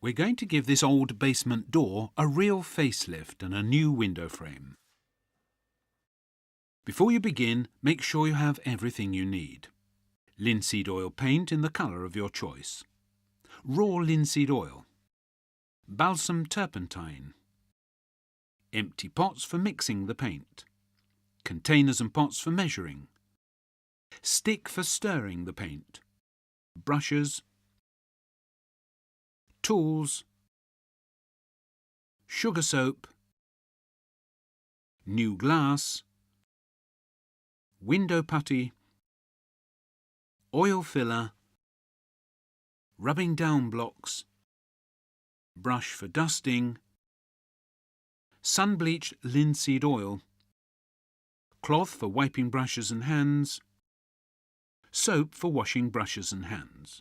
We're going to give this old basement door a real facelift and a new window frame. Before you begin, make sure you have everything you need. Linseed oil paint in the colour of your choice. Raw linseed oil. Balsam turpentine. Empty pots for mixing the paint. Containers and pots for measuring. Stick for stirring the paint. Brushes. Tools. Sugar soap. New glass. Window putty. Oil filler. Rubbing down blocks. Brush for dusting. Sun-Bleached Linseed Oil. Cloth for wiping brushes and hands. Soap for washing brushes and hands.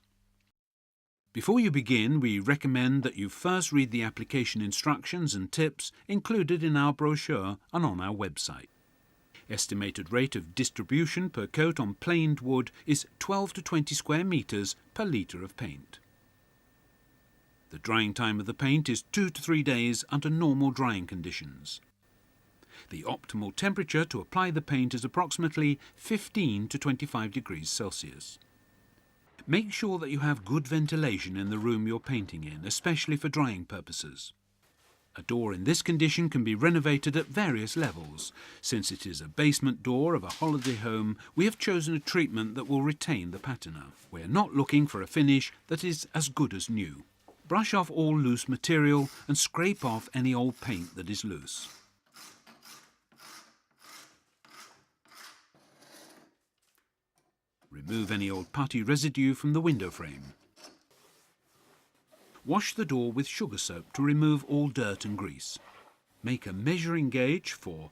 Before you begin, we recommend that you first read the application instructions and tips included in our brochure and on our website. Estimated rate of distribution per coat on planed wood is 12 to 20 square metres per litre of paint. The drying time of the paint is 2 to 3 days under normal drying conditions. The optimal temperature to apply the paint is approximately 15 to 25 degrees Celsius. Make sure that you have good ventilation in the room you're painting in, especially for drying purposes. A door in this condition can be renovated at various levels. Since it is a basement door of a holiday home, we have chosen a treatment that will retain the patina. We're not looking for a finish that is as good as new. Brush off all loose material and scrape off any old paint that is loose. Remove any old putty residue from the window frame. Wash the door with sugar soap to remove all dirt and grease. Make a measuring gauge for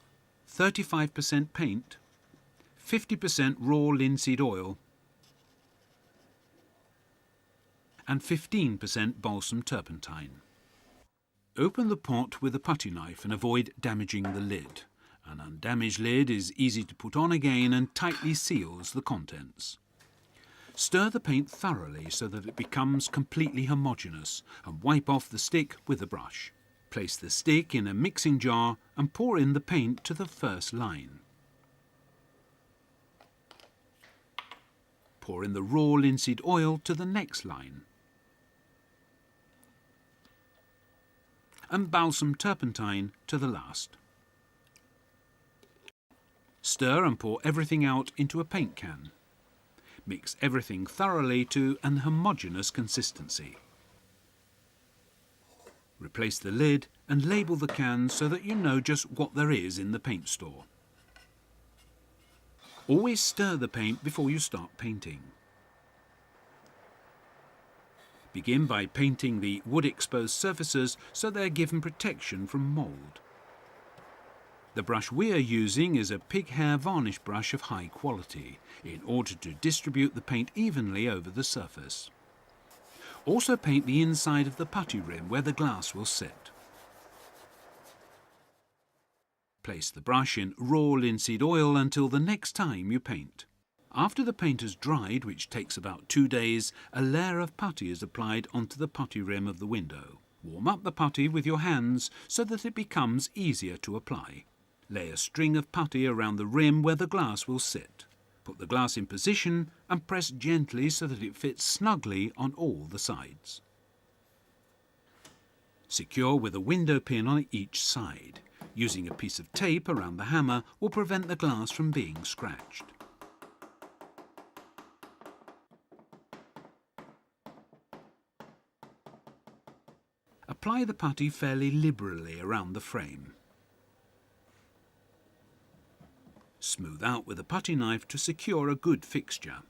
35% paint, 50% raw linseed oil, and 15% balsam turpentine. Open the pot with a putty knife and avoid damaging the lid. An undamaged lid is easy to put on again and tightly seals the contents. Stir the paint thoroughly so that it becomes completely homogeneous and wipe off the stick with a brush. Place the stick in a mixing jar and pour in the paint to the first line. Pour in the raw linseed oil to the next line. And balsam turpentine to the last. Stir and pour everything out into a paint can. Mix everything thoroughly to an homogeneous consistency. Replace the lid and label the can so that you know just what there is in the paint store. Always stir the paint before you start painting. Begin by painting the wood-exposed surfaces so they are given protection from mould. The brush we are using is a pig hair varnish brush of high quality in order to distribute the paint evenly over the surface. Also paint the inside of the putty rim where the glass will sit. Place the brush in raw linseed oil until the next time you paint. After the paint has dried, which takes about 2 days, a layer of putty is applied onto the putty rim of the window. Warm up the putty with your hands so that it becomes easier to apply. Lay a string of putty around the rim where the glass will sit. Put the glass in position and press gently so that it fits snugly on all the sides. Secure with a window pin on each side. Using a piece of tape around the hammer will prevent the glass from being scratched. Apply the putty fairly liberally around the frame. Smooth out with a putty knife to secure a good fixture.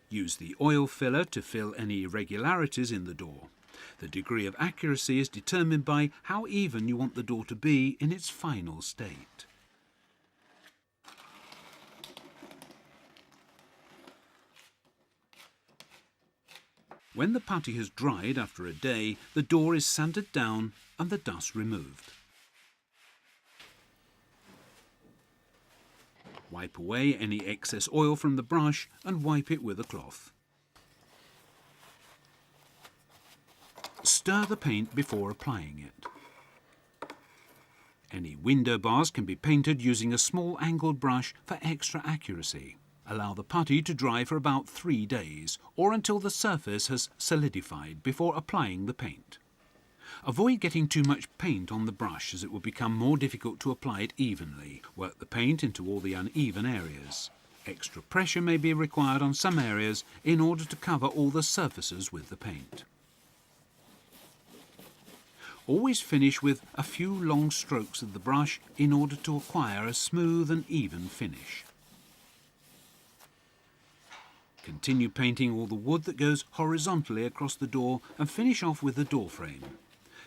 Use the oil filler to fill any irregularities in the door. The degree of accuracy is determined by how even you want the door to be in its final state. When the putty has dried after a day, the door is sanded down and the dust removed. Wipe away any excess oil from the brush and wipe it with a cloth. stir the paint before applying it. Any window bars can be painted using a small angled brush for extra accuracy. Allow the putty to dry for about 3 days, or until the surface has solidified before applying the paint. Avoid getting too much paint on the brush, as it will become more difficult to apply it evenly. Work the paint into all the uneven areas. Extra pressure may be required on some areas in order to cover all the surfaces with the paint. Always finish with a few long strokes of the brush in order to acquire a smooth and even finish. Continue painting all the wood that goes horizontally across the door and finish off with the door frame.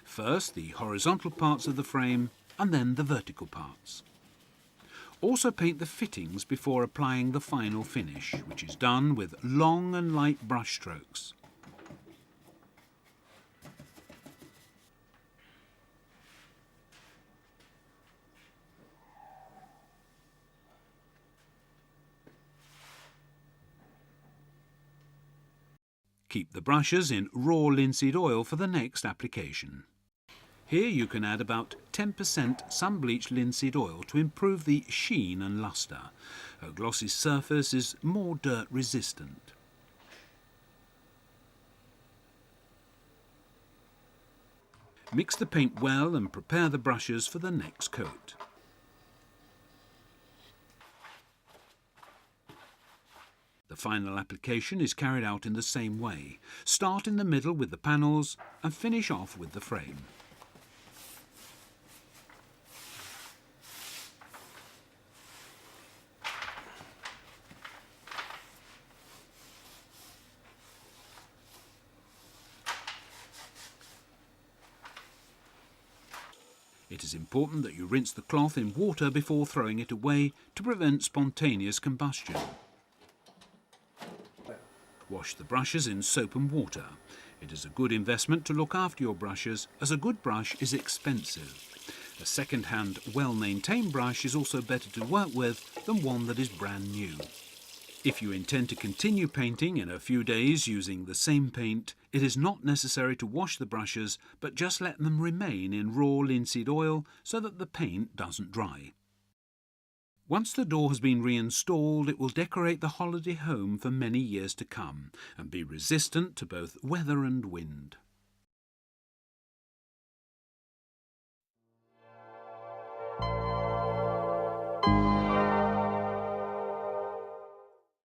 First the horizontal parts of the frame and then the vertical parts. Also paint the fittings before applying the final finish, which is done with long and light brush strokes. Keep the brushes in raw linseed oil for the next application. Here you can add about 10% sun-bleached linseed oil to improve the sheen and lustre. A glossy surface is more dirt resistant. Mix the paint well and prepare the brushes for the next coat. The final application is carried out in the same way. Start in the middle with the panels and finish off with the frame. It is important that you rinse the cloth in water before throwing it away to prevent spontaneous combustion. Wash the brushes in soap and water. It is a good investment to look after your brushes, as a good brush is expensive. A second-hand, well-maintained brush is also better to work with than one that is brand new. If you intend to continue painting in a few days using the same paint, it is not necessary to wash the brushes, but just let them remain in raw linseed oil so that the paint doesn't dry. Once the door has been reinstalled, it will decorate the holiday home for many years to come and be resistant to both weather and wind.